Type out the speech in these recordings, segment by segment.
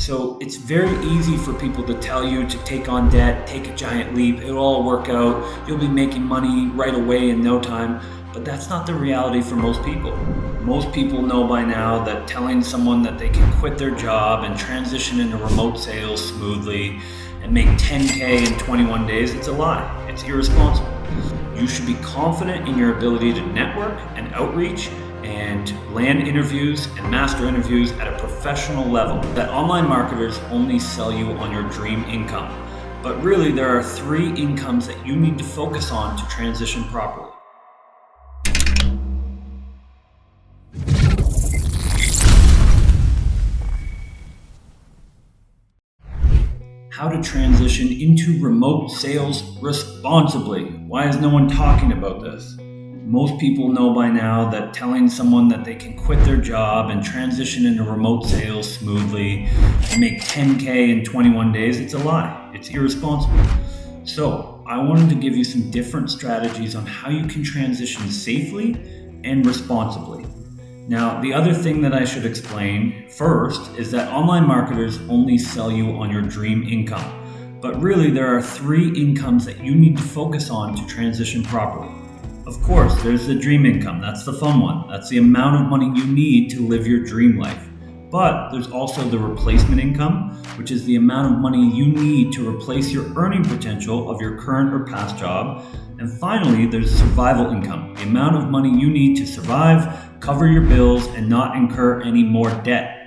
So it's very easy for people to tell you to take on debt, take a giant leap, it'll all work out, you'll be making money right away in no time. But that's not the reality for most people. Most people know by now that telling someone that they can quit their job and transition into remote sales smoothly and make 10K in 21 days, it's a lie. It's irresponsible. You should be confident in your ability to network and outreach and land interviews and master interviews at a professional level. That online marketers only sell you on your dream income. But really, there are 3 incomes that you need to focus on to transition properly. How to transition into remote sales responsibly. Why is no one talking about this? Most people know by now that telling someone that they can quit their job and transition into remote sales smoothly and make 10K in 21 days, it's a lie. It's irresponsible. So I wanted to give you some different strategies on how you can transition safely and responsibly. Now, the other thing that I should explain first is that online marketers only sell you on your dream income. But really, there are 3 incomes that you need to focus on to transition properly. Of course, there's the dream income. That's the fun one. That's the amount of money you need to live your dream life. But there's also the replacement income, which is the amount of money you need to replace your earning potential of your current or past job. And finally, there's survival income, the amount of money you need to survive, cover your bills, and not incur any more debt.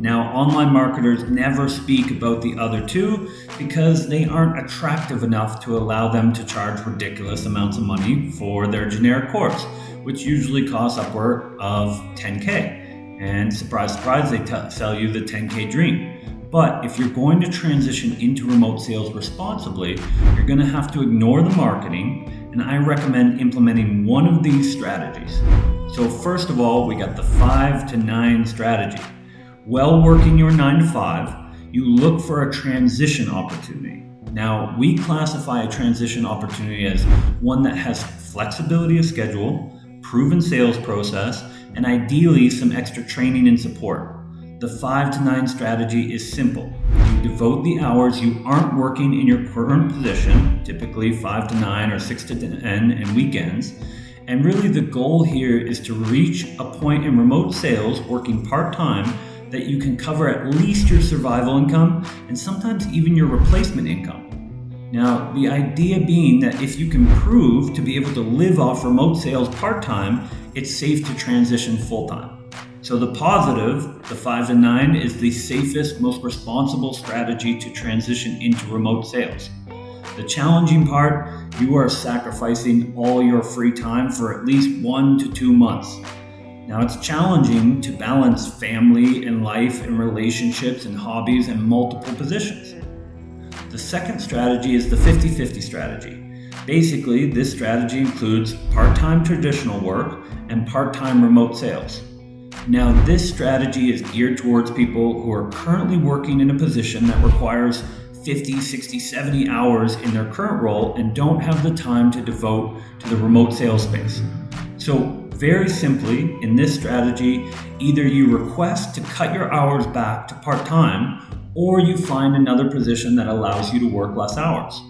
Now, online marketers never speak about the other 2 because they aren't attractive enough to allow them to charge ridiculous amounts of money for their generic course, which usually costs upward of 10K. And surprise, surprise, they sell you the 10K dream. But if you're going to transition into remote sales responsibly, you're going to have to ignore the marketing, and I recommend implementing one of these strategies. So first of all, we got the 5 to 9 strategy. While working your 9 to 5, you look for a transition opportunity. Now, we classify a transition opportunity as one that has flexibility of schedule, proven sales process, and ideally some extra training and support. The 5 to 9 strategy is simple. You devote the hours you aren't working in your current position, typically 5 to 9 or 6 to 10 and weekends. And really the goal here is to reach a point in remote sales working part-time that you can cover at least your survival income and sometimes even your replacement income. Now, the idea being that if you can prove to be able to live off remote sales part-time, it's safe to transition full-time. So the positive, the 5 to 9, is the safest, most responsible strategy to transition into remote sales. The challenging part, you are sacrificing all your free time for at least 1 to 2 months. Now, it's challenging to balance family and life and relationships and hobbies and multiple positions. The second strategy is the 50-50 strategy. Basically, this strategy includes part-time traditional work and part-time remote sales. Now, this strategy is geared towards people who are currently working in a position that requires 50, 60, 70 hours in their current role and don't have the time to devote to the remote sales space. So, very simply, in this strategy, either you request to cut your hours back to part-time or you find another position that allows you to work less hours.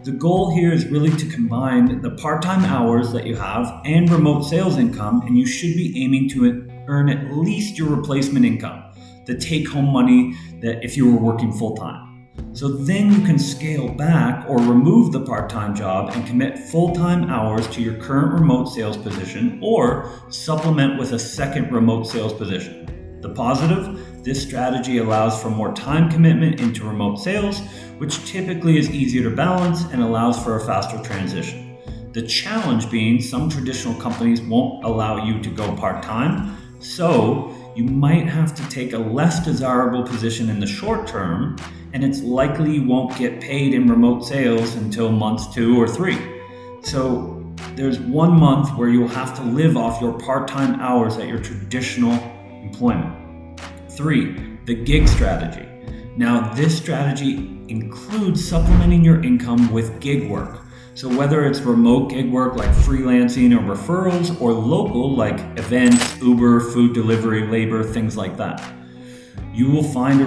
The goal here is really to combine the part-time hours that you have and remote sales income, and you should be aiming to earn at least your replacement income, the take-home money that if you were working full-time. So then you can scale back or remove the part-time job and commit full-time hours to your current remote sales position or supplement with a second remote sales position. The positive, this strategy allows for more time commitment into remote sales, which typically is easier to balance and allows for a faster transition. The challenge being some traditional companies won't allow you to go part-time, so you might have to take a less desirable position in the short term, and it's likely you won't get paid in remote sales until months 2 or 3. So there's 1 month where you'll have to live off your part-time hours at your traditional employment. 3, the gig strategy. Now, this strategy includes supplementing your income with gig work. So whether it's remote gig work like freelancing or referrals, or local like events, Uber, food delivery, labor, things like that. You will find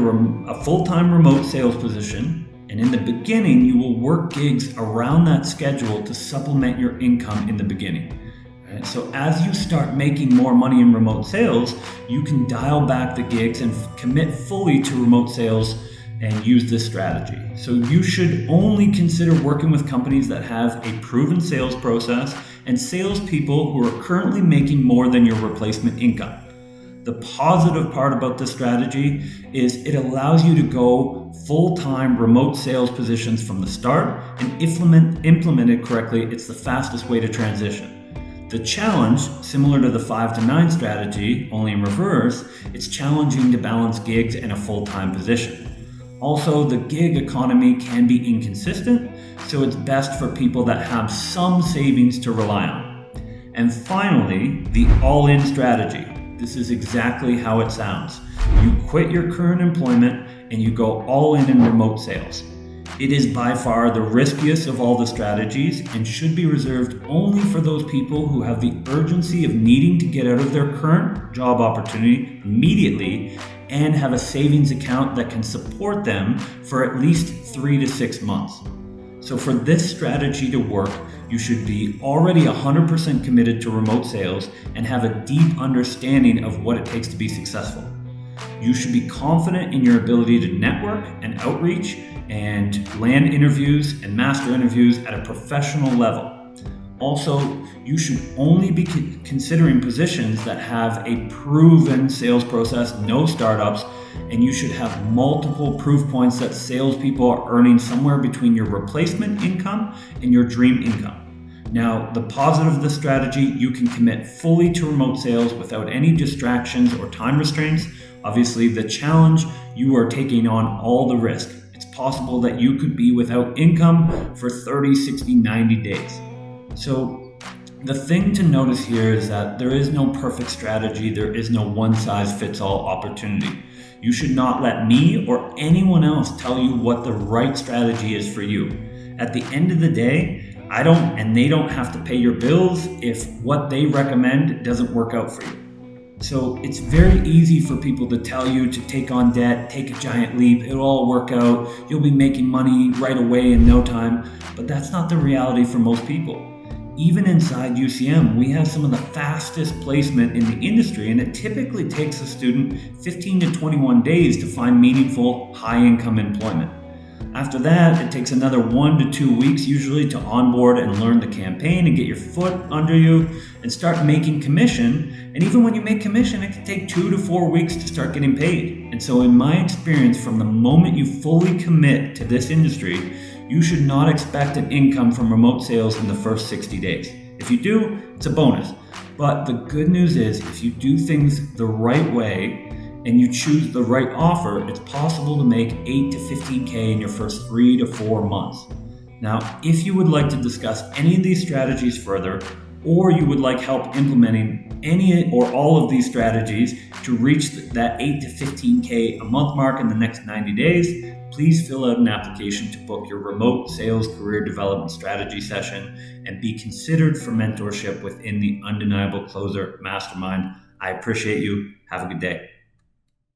a full-time remote sales position, and in the beginning, you will work gigs around that schedule to supplement your income in the beginning. Right? So as you start making more money in remote sales, you can dial back the gigs and commit fully to remote sales and use this strategy. So you should only consider working with companies that have a proven sales process and salespeople who are currently making more than your replacement income. The positive part about this strategy is it allows you to go full-time remote sales positions from the start, and implement it correctly, it's the fastest way to transition. The challenge, similar to the 5 to 9 strategy, only in reverse, it's challenging to balance gigs and a full-time position. Also, the gig economy can be inconsistent, so it's best for people that have some savings to rely on. And finally, the all-in strategy. This is exactly how it sounds. You quit your current employment and you go all in remote sales. It is by far the riskiest of all the strategies and should be reserved only for those people who have the urgency of needing to get out of their current job opportunity immediately and have a savings account that can support them for at least 3 to 6 months. So for this strategy to work, you should be already 100% committed to remote sales and have a deep understanding of what it takes to be successful. You should be confident in your ability to network and outreach and land interviews and master interviews at a professional level. Also, you should only be considering positions that have a proven sales process, no startups, and you should have multiple proof points that salespeople are earning somewhere between your replacement income and your dream income. Now, the positive of this strategy, you can commit fully to remote sales without any distractions or time restraints. Obviously, the challenge, you are taking on all the risk. It's possible that you could be without income for 30, 60, 90 days. So the thing to notice here is that there is no perfect strategy. There is no one-size-fits-all opportunity. You should not let me or anyone else tell you what the right strategy is for you. At the end of the day, they don't have to pay your bills if what they recommend doesn't work out for you. So it's very easy for people to tell you to take on debt, take a giant leap, it'll all work out, you'll be making money right away in no time, but that's not the reality for most people. Even inside UCM, we have some of the fastest placement in the industry, and it typically takes a student 15 to 21 days to find meaningful, high-income employment. After that, it takes another 1 to 2 weeks usually to onboard and learn the campaign and get your foot under you and start making commission. And even when you make commission, it can take 2 to 4 weeks to start getting paid. And so in my experience, from the moment you fully commit to this industry, you should not expect an income from remote sales in the first 60 days. If you do, it's a bonus. But the good news is, if you do things the right way and you choose the right offer, it's possible to make 8 to 15K in your first 3 to 4 months. Now, if you would like to discuss any of these strategies further, or you would like help implementing any or all of these strategies to reach that 8 to 15K a month mark in the next 90 days, please fill out an application to book your remote sales career development strategy session and be considered for mentorship within the Undeniable Closer Mastermind. I appreciate you. Have a good day.